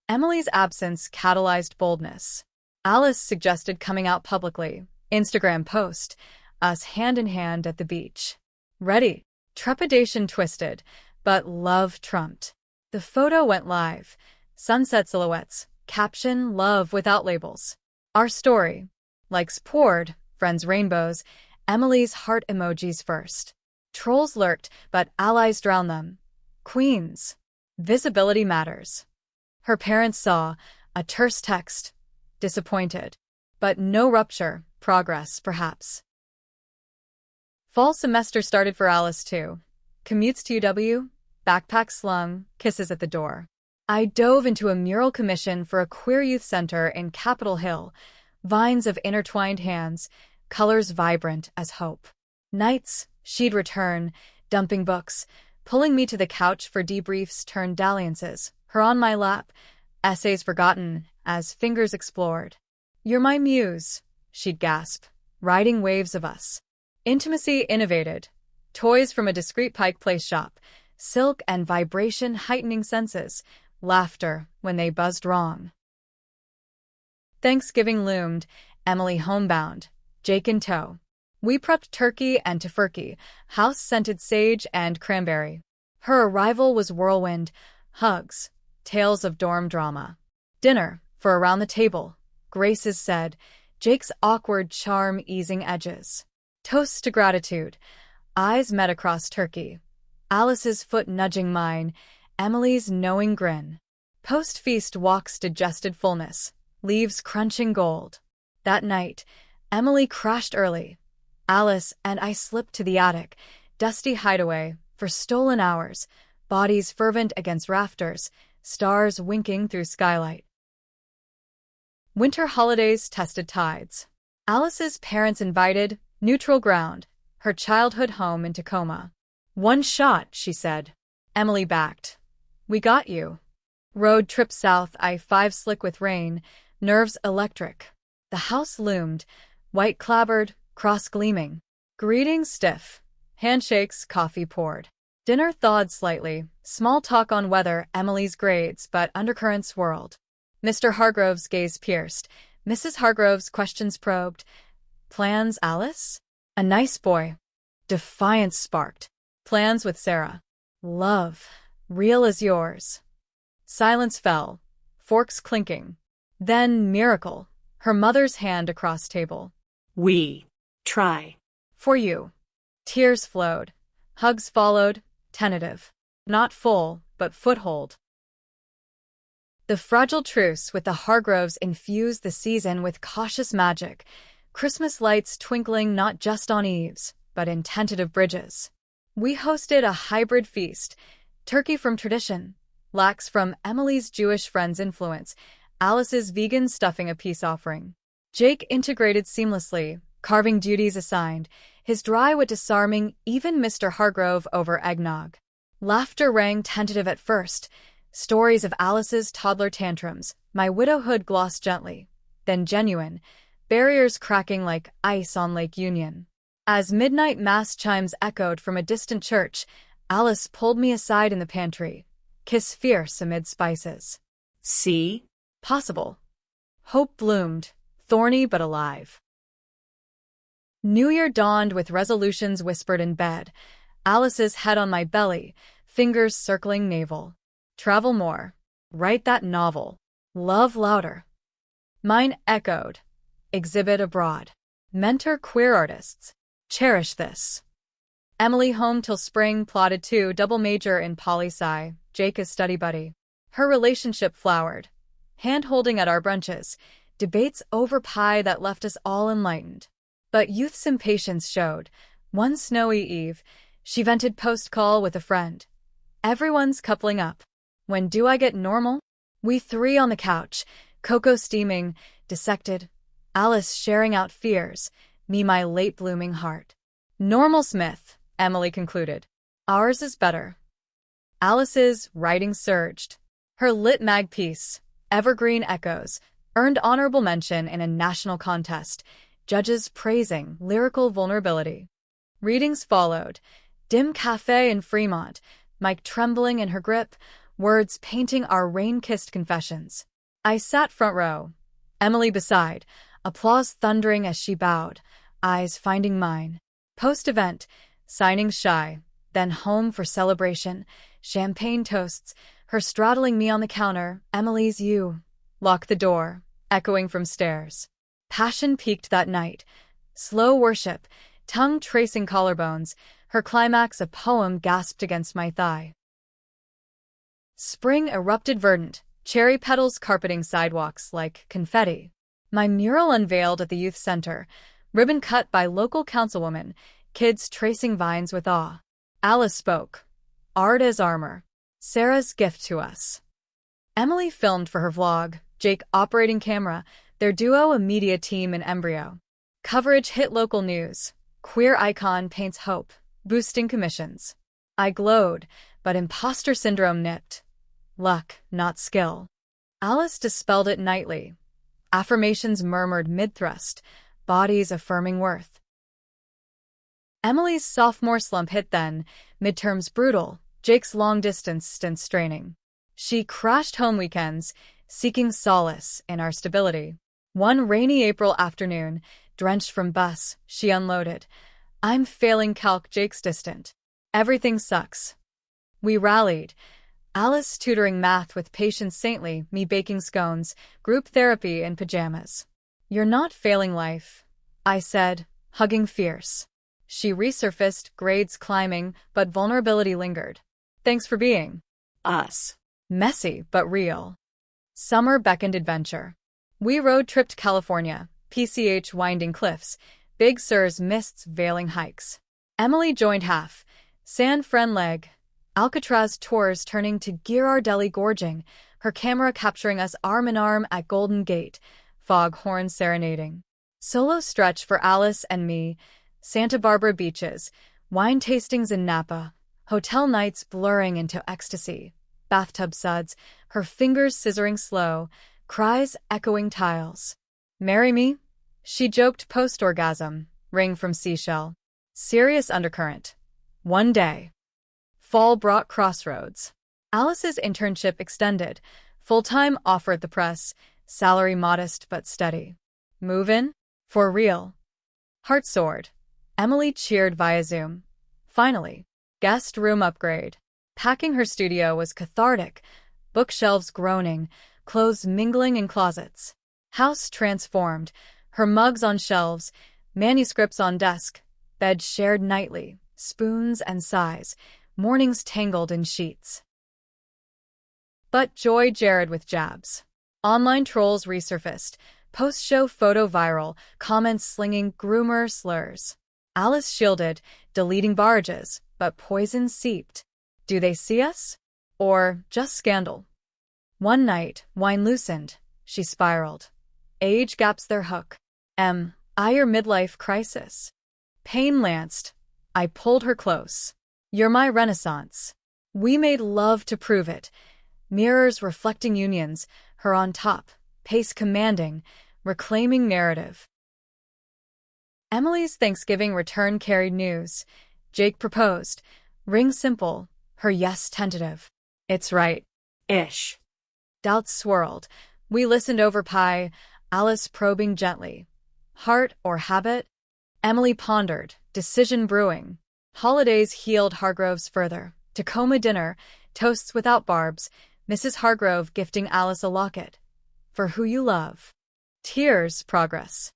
Emily's absence catalyzed boldness. Alice suggested coming out publicly, Instagram post, us hand in hand at the beach. Ready. Trepidation twisted, but love trumped. The photo went live. Sunset silhouettes, caption love without labels. Our story. Likes poured, friends rainbows, Emily's heart emojis first. Trolls lurked, but allies drowned them. Queens. Visibility matters. Her parents saw, a terse text. Disappointed. But no rupture, progress, perhaps. Fall semester started for Alice too. Commutes to UW, backpack slung, kisses at the door. I dove into a mural commission for a queer youth center in Capitol Hill, vines of intertwined hands, colors vibrant as hope. Nights, she'd return, dumping books, pulling me to the couch for debriefs turned dalliances, her on my lap, essays forgotten as fingers explored. "You're my muse," she'd gasp, riding waves of us. Intimacy innovated. Toys from a discreet Pike Place shop, silk and vibration heightening senses, laughter when they buzzed wrong. Thanksgiving loomed, Emily homebound, Jake in tow. We prepped turkey and tofurkey, house-scented sage and cranberry. Her arrival was whirlwind, hugs, tales of dorm drama. Dinner, for around the table, graces said, Jake's awkward charm easing edges. Toasts to gratitude. Eyes met across turkey. Alice's foot nudging mine, Emily's knowing grin. Post-feast walks digested fullness, leaves crunching gold. That night, Emily crashed early. Alice and I slipped to the attic, dusty hideaway, for stolen hours, bodies fervent against rafters, stars winking through skylight. Winter holidays tested tides. Alice's parents invited, neutral ground, her childhood home in Tacoma. "One shot," she said. Emily backed. "We got you." Road trip south, I-5 slick with rain, nerves electric. The house loomed, white clabbered, cross gleaming. Greetings stiff. Handshakes, coffee poured. Dinner thawed slightly, small talk on weather, Emily's grades, but undercurrents swirled. Mr. Hargrove's gaze pierced, Mrs. Hargrove's questions probed. "Plans, Alice?" "A nice boy." Defiance sparked. "Plans with Sarah." "Love. Real as yours." Silence fell, forks clinking. Then miracle, her mother's hand across table. "We try." "For you." Tears flowed. Hugs followed, tentative. Not full, but foothold. The fragile truce with the Hargroves infused the season with cautious magic, Christmas lights twinkling not just on eaves, but in tentative bridges. We hosted a hybrid feast, turkey from tradition, lax from Emily's Jewish friend's influence, Alice's vegan stuffing a peace offering. Jake integrated seamlessly, carving duties assigned, his dry wit disarming even Mr. Hargrove over eggnog. Laughter rang tentative at first, stories of Alice's toddler tantrums, my widowhood glossed gently, then genuine, barriers cracking like ice on Lake Union. As midnight mass chimes echoed from a distant church, Alice pulled me aside in the pantry, kiss fierce amid spices. "See? Possible." Hope bloomed, thorny but alive. New Year dawned with resolutions whispered in bed, Alice's head on my belly, fingers circling navel. Travel more. Write that novel. Love louder. Mine echoed. Exhibit abroad. Mentor queer artists. Cherish this. Emily home till spring plotted to double major in poli-sci, Jake as study buddy. Her relationship flowered. Hand-holding at our brunches, debates over pie that left us all enlightened. But youth's impatience showed. One snowy eve, she vented post-call with a friend. Everyone's coupling up. When do I get normal? We three on the couch, cocoa steaming, dissected. Alice sharing out fears, me my late-blooming heart. Normal Smith, Emily concluded. Ours is better. Alice's writing surged. Her lit mag piece, Evergreen Echoes, earned honorable mention in a national contest, judges praising lyrical vulnerability. Readings followed. Dim Cafe in Fremont, mic trembling in her grip, words painting our rain-kissed confessions. I sat front row, Emily beside, applause thundering as she bowed, eyes finding mine. Post-event, signings shy, then home for celebration, champagne toasts, her straddling me on the counter, Emily's you. Lock the door, echoing from stairs. Passion peaked that night. Slow worship, tongue tracing collarbones, her climax a poem gasped against my thigh. Spring erupted verdant, cherry petals carpeting sidewalks like confetti. My mural unveiled at the youth center, ribbon cut by local councilwoman, kids tracing vines with awe. Alice spoke. Art as armor. Sarah's gift to us. Emily filmed for her vlog, Jake operating camera, their duo a media team in embryo. Coverage hit local news. Queer icon paints hope, boosting commissions. I glowed, but imposter syndrome nipped. Luck, not skill. Alice dispelled it nightly. Affirmations murmured mid-thrust, bodies affirming worth. Emily's sophomore slump hit then, midterms brutal, Jake's long-distance stint straining. She crashed home weekends, seeking solace in our stability. One rainy April afternoon, drenched from bus, she unloaded. I'm failing calc, Jake's distant. Everything sucks. We rallied. Alice tutoring math with Patience Saintly, me baking scones, group therapy in pajamas. You're not failing life, I said, hugging fierce. She resurfaced, grades climbing, but vulnerability lingered. Thanks for being Us. messy but real. Summer beckoned adventure. We road tripped California, PCH winding cliffs, Big Sur's mists veiling hikes. Emily joined half, San Fran leg, Alcatraz tours turning to Ghirardelli gorging, her camera capturing us arm in arm at Golden Gate, foghorn serenading. Solo stretch for Alice and me, Santa Barbara beaches, wine tastings in Napa, hotel nights blurring into ecstasy, bathtub suds, her fingers scissoring slow, cries echoing tiles. Marry me? She joked post-orgasm, ring from seashell. Serious undercurrent. One day. Fall brought crossroads. Alice's internship extended, full-time offer at the press, salary modest but steady. Move in? For real. Heart soared. Emily cheered via Zoom. Finally. Guest room upgrade. Packing her studio was cathartic, bookshelves groaning, clothes mingling in closets. House transformed, her mugs on shelves, manuscripts on desk, bed shared nightly, spoons and sighs, mornings tangled in sheets. But joy jarred with jabs. Online trolls resurfaced, post-show photo viral, comments slinging groomer slurs. Alice shielded, deleting barrages, but poison seeped. Do they see us? Or just scandal? One night, wine loosened. She spiraled. Age gaps their hook. I your midlife crisis. Pain lanced. I pulled her close. You're my renaissance. We made love to prove it. Mirrors reflecting unions, her on top, pace commanding, reclaiming narrative. Emily's Thanksgiving return carried news. Jake proposed. Ring simple, her yes tentative. It's right. Ish. Doubts swirled. We listened over pie, Alice probing gently. Heart or habit? Emily pondered, decision brewing. Holidays healed Hargrove's further. Tacoma dinner, toasts without barbs, Mrs. Hargrove gifting Alice a locket. For who you love. Tears progress.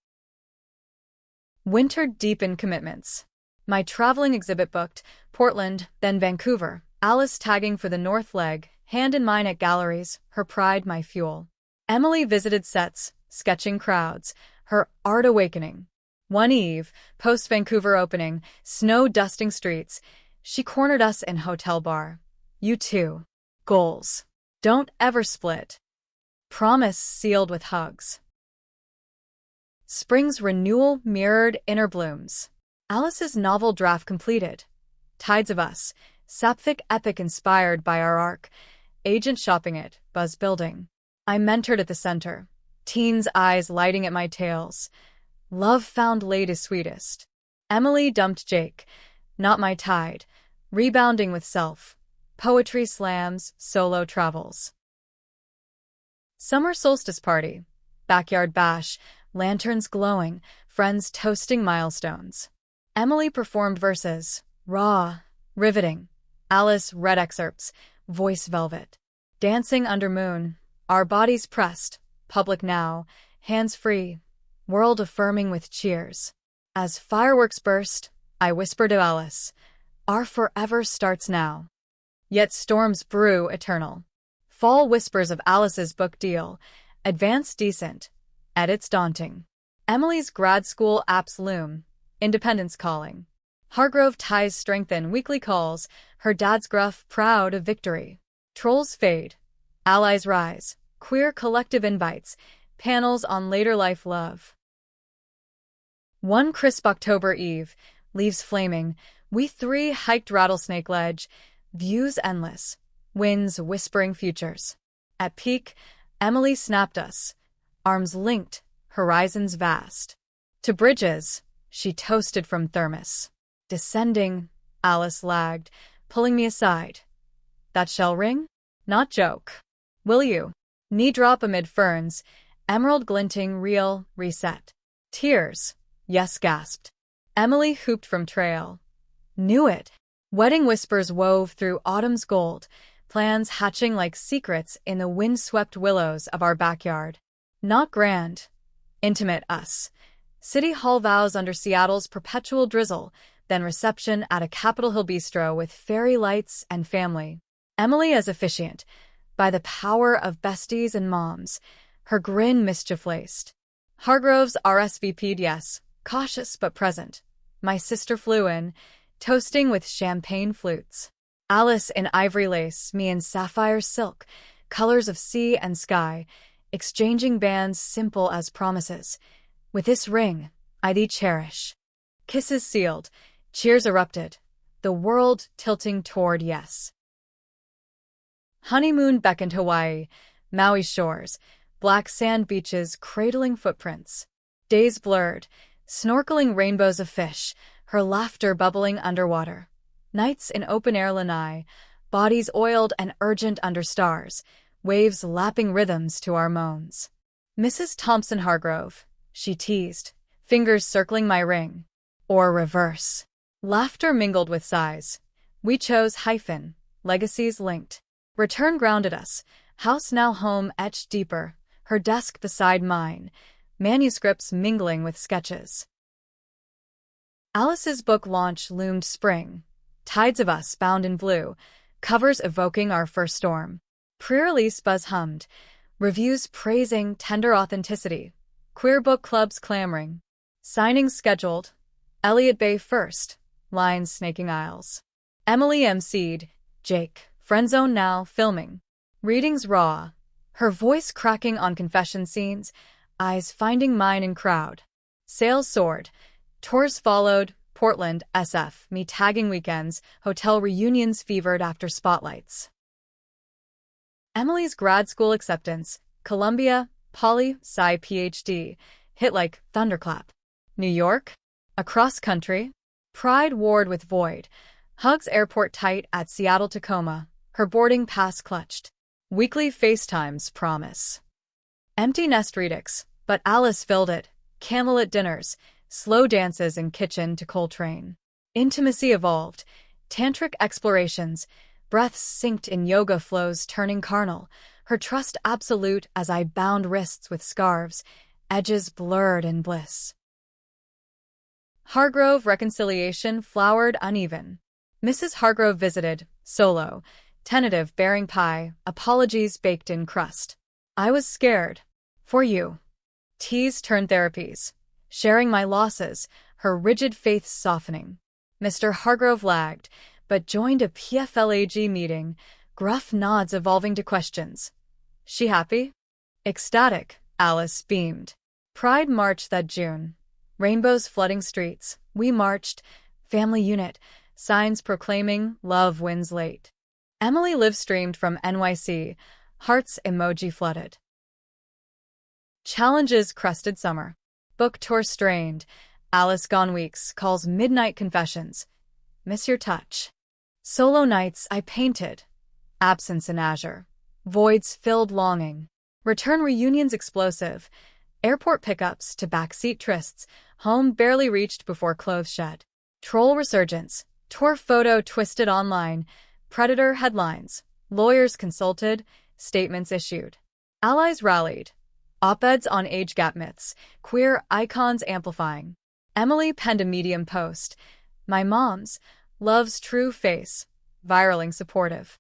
Winter deepened commitments. My traveling exhibit booked, Portland, then Vancouver, Alice tagging for the North leg, hand in mine at galleries, her pride my fuel. Emily visited sets, sketching crowds, her art awakening. One eve, post-Vancouver opening, snow-dusting streets, she cornered us in hotel bar. You too. Goals. Don't ever split. Promise sealed with hugs. Spring's renewal mirrored inner blooms. Alice's novel draft completed. Tides of Us, Sapphic epic inspired by our arc. Agent shopping it, buzz building. I mentored at the center. Teens' eyes lighting at my tales. Love found late is sweetest. Emily dumped Jake. Not my tide. Rebounding with self. Poetry slams, solo travels. Summer solstice party. Backyard bash. Lanterns glowing. Friends toasting milestones. Emily performed verses. Raw. Riveting. Alice read excerpts. Voice velvet. Dancing under moon. Our bodies pressed. Public now. Hands free. World affirming with cheers. As fireworks burst, I whispered to Alice, our forever starts now. Yet storms brew eternal. Fall whispers of Alice's book deal. Advance decent. Edits daunting. Emily's grad school apps loom. Independence calling. Hargrove ties strengthen weekly calls. Her dad's gruff, proud of victory. Trolls fade. Allies rise. Queer collective invites. Panels on later life love. One crisp October eve, leaves flaming, we three hiked Rattlesnake Ledge, views endless, winds whispering futures. At peak, Emily snapped us, arms linked, horizons vast. To bridges, she toasted from thermos. Descending, Alice lagged, pulling me aside. That shell ring? Not joke. Will you? Knee drop amid ferns, emerald glinting, real, reset. Tears. Yes, gasped. Emily hooped from trail. Knew it. Wedding whispers wove through autumn's gold, plans hatching like secrets in the wind-swept willows of our backyard. Not grand. Intimate us. City Hall vows under Seattle's perpetual drizzle, then reception at a Capitol Hill bistro with fairy lights and family. Emily as officiant, by the power of besties and moms, her grin mischief-laced. Hargroves RSVP'd yes, cautious but present. My sister flew in, toasting with champagne flutes. Alice in ivory lace, me in sapphire silk, colors of sea and sky, exchanging bands simple as promises. With this ring, I thee cherish. Kisses sealed, cheers erupted, the world tilting toward yes. Honeymoon beckoned Hawaii, Maui shores, black sand beaches cradling footprints. Days blurred, snorkeling rainbows of fish, her laughter bubbling underwater. Nights in open-air lanai, bodies oiled and urgent under stars, waves lapping rhythms to our moans. Mrs. Thompson Hargrove, she teased, fingers circling my ring. Or reverse. Laughter mingled with sighs. We chose hyphen, legacies linked. Return grounded us, house now home etched deeper, her desk beside mine, manuscripts mingling with sketches. Alice's book launch loomed spring. Tides of us bound in blue, covers evoking our first storm. Pre-release buzz hummed, reviews praising tender authenticity, queer book clubs clamoring. Signings scheduled, Elliott Bay first, lines snaking aisles. Emily emceed, Jake, friendzone now, filming. Readings raw, her voice cracking on confession scenes, eyes finding mine in crowd. Sales soared, tours followed, Portland, SF, me tagging weekends, hotel reunions fevered after spotlights. Emily's grad school acceptance, Columbia, Poli, Sci PhD, hit like thunderclap. New York? Across country? Pride warred with void. Hugs airport tight at Seattle Tacoma, her boarding pass clutched. Weekly FaceTimes promise. Empty nest redux, but Alice filled it. Candlelit dinners, slow dances in kitchen to Coltrane. Intimacy evolved, tantric explorations, breaths synced in yoga flows turning carnal, her trust absolute as I bound wrists with scarves, edges blurred in bliss. Hargrove reconciliation flowered uneven. Mrs. Hargrove visited, solo, tentative bearing pie, apologies baked in crust. I was scared. For you. Teas turned therapies. Sharing my losses, her rigid faiths softening. Mr. Hargrove lagged, but joined a PFLAG meeting, gruff nods evolving to questions. She happy? Ecstatic, Alice beamed. Pride marched that June. Rainbows flooding streets, we marched, family unit, signs proclaiming love wins late. Emily live-streamed from NYC, hearts emoji flooded. Challenges crested summer. Book tour strained, Alice gone weeks, calls midnight confessions. Miss your touch. Solo nights I painted. Absence in azure. Voids filled longing. Return reunions explosive. Airport pickups to backseat trysts, home barely reached before clothes shed. Troll resurgence, tour photo twisted online, predator headlines, lawyers consulted, statements issued. Allies rallied. Op-eds on age gap myths, queer icons amplifying. Emily penned a Medium post. My mom's, love's true face, viraling supportive.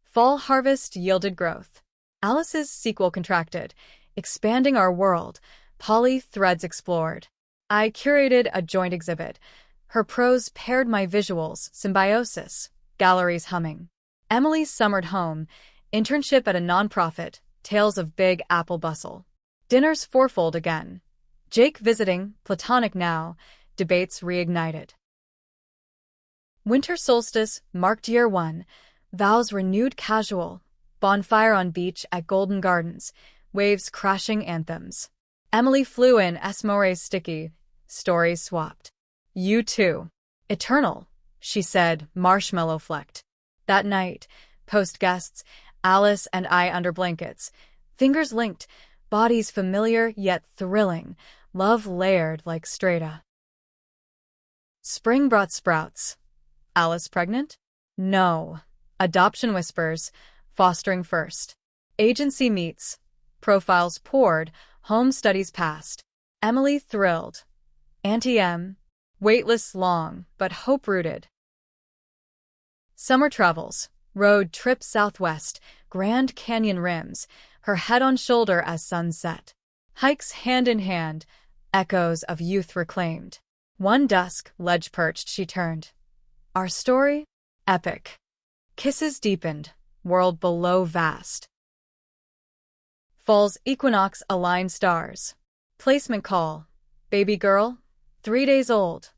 Fall harvest yielded growth. Alice's sequel contracted, expanding our world, poly threads explored. I curated a joint exhibit. Her prose paired my visuals, symbiosis, galleries humming. Emily's summered home, Internship at a nonprofit, tales of Big Apple bustle. Dinners fourfold again. Jake visiting, platonic now, debates reignited. Winter solstice, marked year 1, vows renewed casual, bonfire on beach at Golden Gardens, waves crashing anthems. Emily flew in Esmore's sticky, stories swapped. You too. Eternal, she said, marshmallow flecked. That night, post guests, Alice and I under blankets, fingers linked, bodies familiar yet thrilling, love layered like strata. Spring brought sprouts. Alice pregnant? No. Adoption whispers, fostering first. Agency meets, profiles poured, home studies passed. Emily thrilled. Auntie M, waitlist long, but hope-rooted. Summer travels, road trip southwest, Grand Canyon rims, her head on shoulder as sun set. Hikes hand in hand, echoes of youth reclaimed. One dusk, ledge perched, she turned. Our story? Epic. Kisses deepened, world below vast. Fall's equinox aligned stars. Placement call. Baby girl, 3 days old.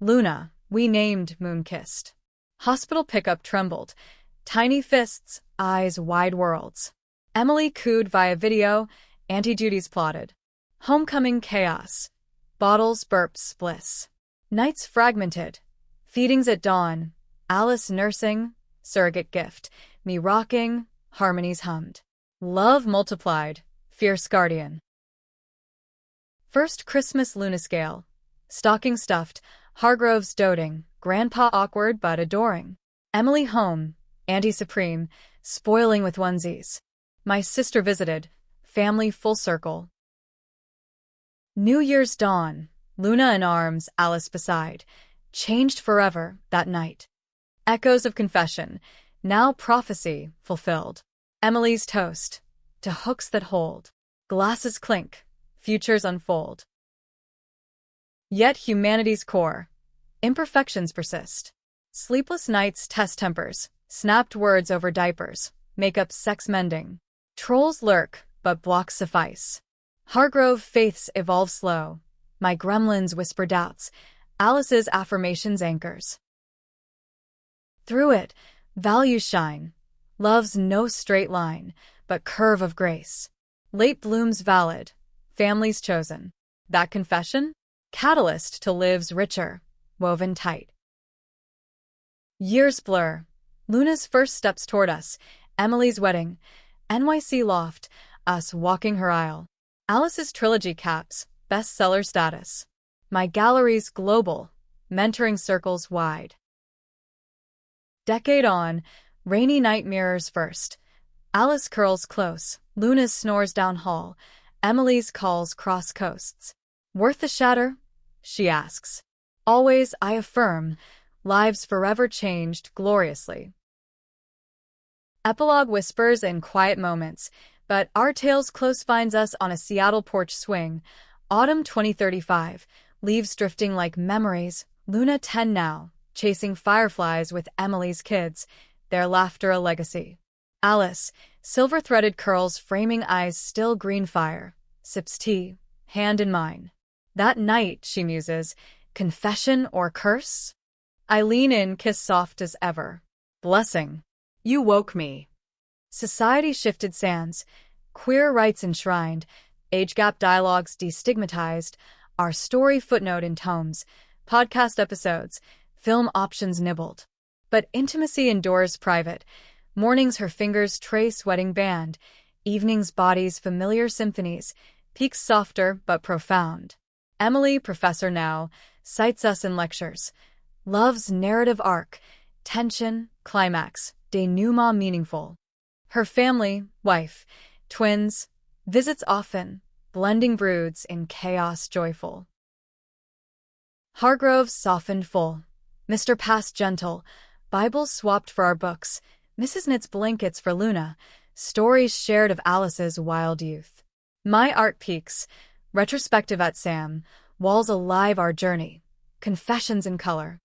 Luna, we named moon-kissed. Hospital pickup trembled. Tiny fists, eyes wide worlds. Emily cooed via video, Auntie Judy's plotted. Homecoming chaos. Bottles, burps, bliss. Nights fragmented. Feedings at dawn. Alice nursing, surrogate gift. Me rocking, harmonies hummed. Love multiplied, fierce guardian. First Christmas luniscale. Stocking stuffed, Hargroves doting, Grandpa awkward but adoring. Emily home, Auntie supreme, spoiling with onesies. My sister visited, family full circle. New Year's dawn, Luna in arms, Alice beside. Changed forever that night. Echoes of confession, now prophecy fulfilled. Emily's toast, to hooks that hold. Glasses clink, futures unfold. Yet humanity's core, imperfections persist. Sleepless nights test tempers, snapped words over diapers, makeup sex mending. Trolls lurk, but blocks suffice. Hargrove faiths evolve slow. My gremlins whisper doubts, Alice's affirmations anchors. Through it, values shine. Love's no straight line, but curve of grace. Late blooms valid, families chosen. That confession? Catalyst to lives richer, woven tight. Years blur. Luna's first steps toward us, Emily's wedding, NYC loft, us walking her aisle. Alice's trilogy caps, bestseller status. My gallery's global, mentoring circles wide. Decade on, rainy night mirrors first. Alice curls close, Luna's snores down hall, Emily's calls cross coasts. Worth the shatter? She asks. Always, I affirm, lives forever changed gloriously. Epilogue whispers in quiet moments, but our tale's close finds us on a Seattle porch swing. Autumn 2035, leaves drifting like memories, Luna 10 now, chasing fireflies with Emily's kids, their laughter a legacy. Alice, silver-threaded curls framing eyes still green fire, sips tea, hand in mine. That night, she muses, confession or curse? I lean in, kiss soft as ever. Blessing. You woke me. Society shifted sands, queer rights enshrined, age gap dialogues destigmatized, our story footnote in tomes, podcast episodes, film options nibbled. But intimacy endures private. Mornings her fingers trace wedding band, evenings bodies familiar symphonies, peaks softer but profound. Emily, professor now, cites us in lectures. Love's narrative arc, tension, climax, denouement meaningful. Her family, wife, twins, visits often, blending broods in chaos joyful. Hargroves softened full. Mr. Past gentle, Bibles swapped for our books, Mrs. knits blankets for Luna, stories shared of Alice's wild youth. My art peaks, retrospective at Sam, walls alive our journey, confessions in color.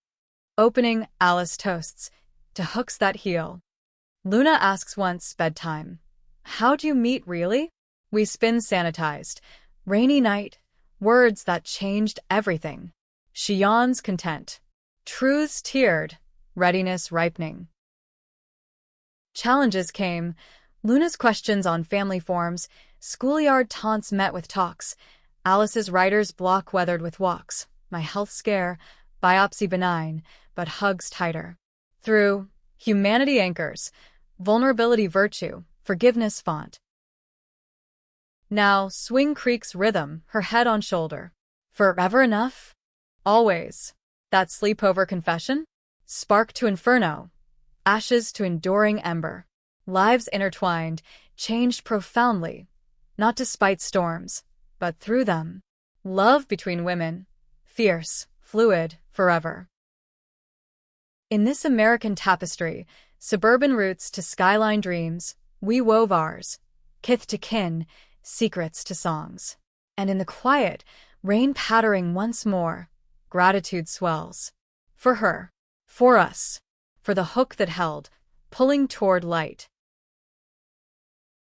Opening, Alice toasts, to hooks that heal. Luna asks once, bedtime. How'd you meet, really? We spin sanitized. Rainy night. Words that changed everything. She yawns, content. Truths tiered. Readiness ripening. Challenges came. Luna's questions on family forms. Schoolyard taunts met with talks. Alice's writer's block weathered with walks. My health scare. Biopsy benign, but hugs tighter. Through humanity anchors. Vulnerability virtue. Forgiveness font. Now, swing creaks rhythm, her head on shoulder. Forever enough? Always. That sleepover confession? Spark to inferno. Ashes to enduring ember. Lives intertwined, changed profoundly. Not despite storms, but through them. Love between women. Fierce, fluid, forever. In this American tapestry, suburban roots to skyline dreams, we wove ours. Kith to kin, secrets to songs. And in the quiet, rain pattering once more, gratitude swells. For her. For us. For the hook that held, pulling toward light.